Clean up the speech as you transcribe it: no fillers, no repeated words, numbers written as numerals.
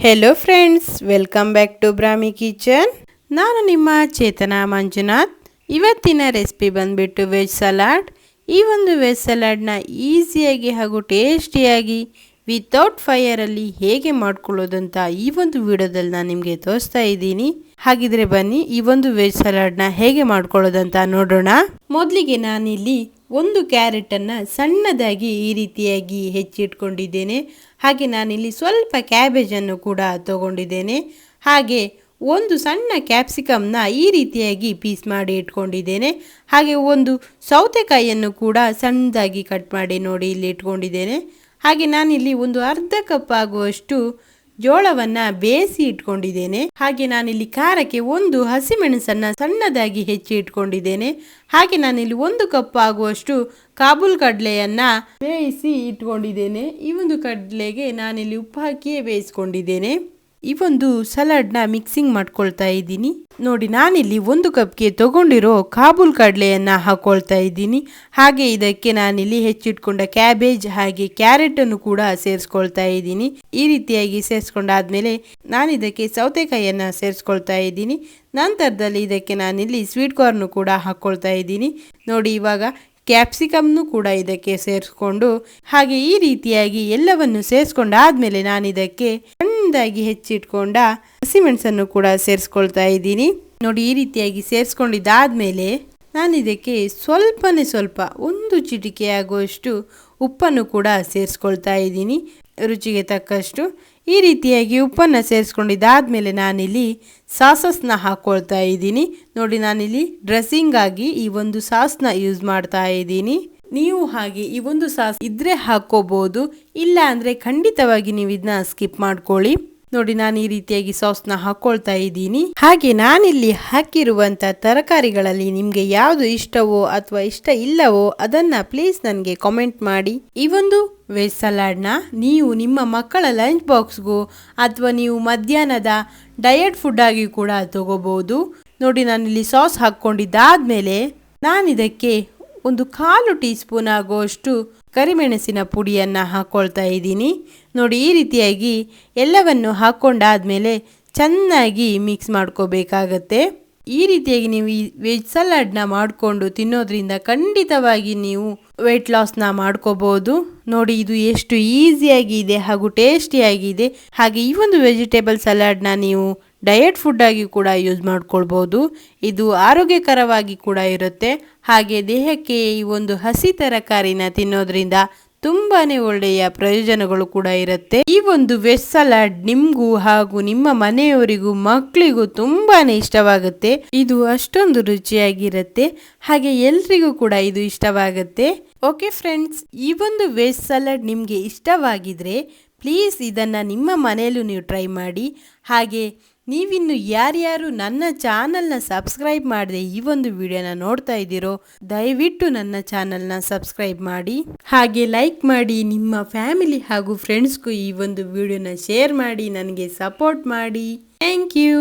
Hello friends, welcome back to Brahmi kitchen. ನಾನು ನಿಮ್ಮ ಚೇತನಾ ಮಂಜುನಾಥ್. ಇವತ್ತಿನ ರೆಸಿಪಿ ಬಂದ್ಬಿಟ್ಟು ವೆಜ್ ಸಲಾಡ್. ಈ ಒಂದು ವೆಜ್ ಸಲಾಡ್ನ ಈಸಿಯಾಗಿ ಹಾಗೂ ಟೇಸ್ಟಿಯಾಗಿ ವಿತೌಟ್ ಫೈರಲ್ಲಿ ಹೇಗೆ ಮಾಡ್ಕೊಳ್ಳೋದಂತ ಈ ಒಂದು ವಿಡಿಯೋದಲ್ಲಿ ನಾನು ನಿಮಗೆ ತೋರಿಸ್ತಾ ಇದ್ದೀನಿ. ಹಾಗಿದ್ರೆ ಬನ್ನಿ ಈ ಒಂದು ವೆಜ್ ಸಲಾಡ್ನ ಹೇಗೆ ಮಾಡ್ಕೊಳ್ಳೋದಂತ ನೋಡೋಣ. ಮೊದಲಿಗೆ ನಾನಿಲ್ಲಿ ಒಂದು ಕ್ಯಾರೆಟನ್ನು ಸಣ್ಣದಾಗಿ ಈ ರೀತಿಯಾಗಿ ಹೆಚ್ಚಿಟ್ಕೊಂಡಿದ್ದೇನೆ. ಹಾಗೆ ನಾನಿಲ್ಲಿ ಸ್ವಲ್ಪ ಕ್ಯಾಬೇಜನ್ನು ಕೂಡ ತಗೊಂಡಿದ್ದೇನೆ. ಹಾಗೆ ಒಂದು ಸಣ್ಣ ಕ್ಯಾಪ್ಸಿಕಮ್ನ ಈ ರೀತಿಯಾಗಿ ಪೀಸ್ ಮಾಡಿ ಇಟ್ಕೊಂಡಿದ್ದೇನೆ. ಹಾಗೆ ಒಂದು ಸೌತೆಕಾಯಿಯನ್ನು ಕೂಡ ಸಣ್ಣದಾಗಿ ಕಟ್ ಮಾಡಿ ನೋಡಿ ಇಲ್ಲಿ ಇಟ್ಕೊಂಡಿದ್ದೇನೆ. ಹಾಗೆ ನಾನಿಲ್ಲಿ ಒಂದು ಅರ್ಧ ಕಪ್ ಆಗುವಷ್ಟು ಜೋಳವನ್ನು ಬೇಯಿಸಿ ಇಟ್ಕೊಂಡಿದ್ದೇನೆ. ಹಾಗೆ ನಾನಿಲ್ಲಿ ಖಾರಕ್ಕೆ ಒಂದು ಹಸಿಮೆಣಸನ್ನು ಸಣ್ಣದಾಗಿ ಹೆಚ್ಚಿ ಇಟ್ಕೊಂಡಿದ್ದೇನೆ. ಹಾಗೆ ನಾನಿಲ್ಲಿ ಒಂದು ಕಪ್ ಆಗುವಷ್ಟು ಕಾಬೂಲ್ ಕಡಲೆಯನ್ನು ಬೇಯಿಸಿ ಇಟ್ಕೊಂಡಿದ್ದೇನೆ. ಈ ಒಂದು ಕಡಲೆಗೆ ನಾನಿಲ್ಲಿ ಉಪ್ಪು ಹಾಕಿಯೇ ಬೇಯಿಸ್ಕೊಂಡಿದ್ದೇನೆ. ಈ ಒಂದು ಸಲಾಡ್ನ ಮಿಕ್ಸಿಂಗ್ ಮಾಡ್ಕೊಳ್ತಾ ಇದ್ದೀನಿ. ನೋಡಿ, ನಾನಿಲ್ಲಿ ಒಂದು ಕಪ್ಗೆ ತಗೊಂಡಿರೋ ಕಾಬೂಲ್ ಕಡಲೆಯನ್ನು ಹಾಕೊಳ್ತಾ ಇದ್ದೀನಿ. ಹಾಗೆ ಇದಕ್ಕೆ ನಾನಿಲ್ಲಿ ಹೆಚ್ಚಿಟ್ಕೊಂಡ ಕ್ಯಾಬೇಜ್ ಹಾಗೆ ಕ್ಯಾರೆಟನ್ನು ಕೂಡ ಸೇರಿಸ್ಕೊಳ್ತಾ ಇದ್ದೀನಿ. ಈ ರೀತಿಯಾಗಿ ಸೇರಿಸ್ಕೊಂಡಾದ್ಮೇಲೆ ನಾನು ಇದಕ್ಕೆ ಸೌತೆಕಾಯಿಯನ್ನು ಸೇರಿಸ್ಕೊಳ್ತಾ ಇದ್ದೀನಿ. ನಂತರದಲ್ಲಿ ಇದಕ್ಕೆ ನಾನಿಲ್ಲಿ ಸ್ವೀಟ್ ಕಾರ್ನ್ ಕೂಡ ಹಾಕ್ಕೊಳ್ತಾ ಇದ್ದೀನಿ. ನೋಡಿ, ಇವಾಗ ಕ್ಯಾಪ್ಸಿಕಮ್ನು ಕೂಡ ಇದಕ್ಕೆ ಸೇರಿಸ್ಕೊಂಡು ಹಾಗೆ ಈ ರೀತಿಯಾಗಿ ಎಲ್ಲವನ್ನು ಸೇರಿಸ್ಕೊಂಡಾದ್ಮೇಲೆ ನಾನು ಇದಕ್ಕೆ ಸಣ್ಣದಾಗಿ ಹೆಚ್ಚಿಟ್ಕೊಂಡ ಹಸಿಮೆಣಸನ್ನು ಕೂಡ ಸೇರಿಸ್ಕೊಳ್ತಾ ಇದ್ದೀನಿ. ನೋಡಿ, ಈ ರೀತಿಯಾಗಿ ಸೇರಿಸ್ಕೊಂಡಿದ್ದಾದ್ಮೇಲೆ ನಾನು ಇದಕ್ಕೆ ಸ್ವಲ್ಪ ಒಂದು ಚಿಟಿಕೆ ಆಗುವಷ್ಟು ಉಪ್ಪನ್ನು ಕೂಡ ಸೇರಿಸ್ಕೊಳ್ತಾ ಇದ್ದೀನಿ, ರುಚಿಗೆ ತಕ್ಕಷ್ಟು. ಈ ರೀತಿಯಾಗಿ ಉಪ್ಪನ್ನು ಸೇರಿಸ್ಕೊಂಡಿದ್ದಾದ್ಮೇಲೆ ನಾನಿಲ್ಲಿ ಸಾಸಸ್ನ ಹಾಕ್ಕೊಳ್ತಾ ಇದ್ದೀನಿ. ನೋಡಿ, ನಾನಿಲ್ಲಿ ಡ್ರೆಸ್ಸಿಂಗ್ ಆಗಿ ಈ ಒಂದು ಸಾಸ್ನ ಯೂಸ್ ಮಾಡ್ತಾ ಇದ್ದೀನಿ. ನೀವು ಹಾಗೆ ಈ ಒಂದು ಸಾಸ್ ಇದ್ರೆ ಹಾಕೋಬಹುದು, ಇಲ್ಲ ಅಂದರೆ ಖಂಡಿತವಾಗಿ ನೀವು ಇದನ್ನ ಸ್ಕಿಪ್ ಮಾಡ್ಕೊಳ್ಳಿ. ನೋಡಿ, ನಾನು ಈ ರೀತಿಯಾಗಿ ಸಾಸ್ನ ಹಾಕ್ಕೊಳ್ತಾ ಇದ್ದೀನಿ. ಹಾಗೆ ನಾನಿಲ್ಲಿ ಹಾಕಿರುವಂಥ ತರಕಾರಿಗಳಲ್ಲಿ ನಿಮಗೆ ಯಾವುದು ಇಷ್ಟವೋ ಅಥವಾ ಇಷ್ಟ ಇಲ್ಲವೋ ಅದನ್ನು ಪ್ಲೀಸ್ ನನಗೆ ಕಾಮೆಂಟ್ ಮಾಡಿ. ಈ ಒಂದು ವೆಜ್ ಸಲಾಡ್ನ ನೀವು ನಿಮ್ಮ ಮಕ್ಕಳ ಲಂಚ್ ಬಾಕ್ಸ್ಗೂ ಅಥವಾ ನೀವು ಮಧ್ಯಾಹ್ನದ ಡಯಟ್ ಫುಡ್ ಆಗಿ ಕೂಡ ತಗೋಬಹುದು. ನೋಡಿ, ನಾನಿಲ್ಲಿ ಸಾಸ್ ಹಾಕ್ಕೊಂಡಿದ್ದಾದ್ಮೇಲೆ ನಾನಿದಕ್ಕೆ ಒಂದು 1/4 ಟೀ ಸ್ಪೂನ್ ಆಗುವಷ್ಟು ಕರಿಮೆಣಸಿನ ಪುಡಿಯನ್ನು ಹಾಕ್ಕೊಳ್ತಾ ಇದ್ದೀನಿ. ನೋಡಿ, ಈ ರೀತಿಯಾಗಿ ಎಲ್ಲವನ್ನು ಹಾಕ್ಕೊಂಡಾದ್ಮೇಲೆ ಚೆನ್ನಾಗಿ ಮಿಕ್ಸ್ ಮಾಡ್ಕೋಬೇಕಾಗತ್ತೆ. ಈ ರೀತಿಯಾಗಿ ನೀವು ಈ ವೆಜ್ ಸಲಾಡ್ನ ಮಾಡಿಕೊಂಡು ತಿನ್ನೋದ್ರಿಂದ ಖಂಡಿತವಾಗಿ ನೀವು ವೆಯ್ಟ್ ಲಾಸ್ನ ಮಾಡ್ಕೋಬಹುದು. ನೋಡಿ, ಇದು ಎಷ್ಟು ಈಸಿಯಾಗಿ ಇದೆ ಹಾಗೂ ಟೇಸ್ಟಿಯಾಗಿದೆ. ಹಾಗೆ ಈ ಒಂದು ವೆಜಿಟೇಬಲ್ ಸಲಾಡ್ನ ನೀವು ಡಯಟ್ ಫುಡ್ ಆಗಿ ಕೂಡ ಯೂಸ್ ಮಾಡ್ಕೊಳ್ಬೋದು. ಇದು ಆರೋಗ್ಯಕರವಾಗಿ ಕೂಡ ಇರುತ್ತೆ. ಹಾಗೆ ದೇಹಕ್ಕೆ ಈ ಒಂದು ಹಸಿ ತರಕಾರಿನ ತಿನ್ನೋದ್ರಿಂದ ತುಂಬಾನೇ ಒಳ್ಳೆಯ ಪ್ರಯೋಜನಗಳು ಕೂಡ ಇರುತ್ತೆ. ಈ ಒಂದು ವೆಜ್ ಸಲಾಡ್ ನಿಮ್ಗೂ ಹಾಗೂ ನಿಮ್ಮ ಮನೆಯವರಿಗೂ ಮಕ್ಕಳಿಗೂ ತುಂಬಾನೇ ಇಷ್ಟವಾಗುತ್ತೆ. ಇದು ಅಷ್ಟೊಂದು ರುಚಿಯಾಗಿರುತ್ತೆ. ಹಾಗೆ ಎಲ್ರಿಗೂ ಕೂಡ ಇದು ಇಷ್ಟವಾಗುತ್ತೆ. ಓಕೆ ಫ್ರೆಂಡ್ಸ್, ಈ ಒಂದು ವೆಜ್ ಸಲಾಡ್ ನಿಮಗೆ ಇಷ್ಟವಾಗಿದ್ರೆ ಪ್ಲೀಸ್ ಇದನ್ನು ನಿಮ್ಮ ಮನೆಯಲ್ಲೂ ನೀವು ಟ್ರೈ ಮಾಡಿ. ಹಾಗೆ ನೀವಿನ್ನು ಯಾರ್ಯಾರು ನನ್ನ ಚಾನಲ್ನ ಸಬ್ಸ್ಕ್ರೈಬ್ ಮಾಡದೆ ಈ ಒಂದು ವಿಡಿಯೋನ ನೋಡ್ತಾ ಇದ್ದೀರೋ ದಯವಿಟ್ಟು ನನ್ನ ಚಾನಲ್ನ ಸಬ್ಸ್ಕ್ರೈಬ್ ಮಾಡಿ. ಹಾಗೆ ಲೈಕ್ ಮಾಡಿ, ನಿಮ್ಮ ಫ್ಯಾಮಿಲಿ ಹಾಗೂ ಫ್ರೆಂಡ್ಸ್ಗೂ ಈ ಒಂದು ವಿಡಿಯೋನ ಶೇರ್ ಮಾಡಿ, ನನಗೆ ಸಪೋರ್ಟ್ ಮಾಡಿ. Thank you.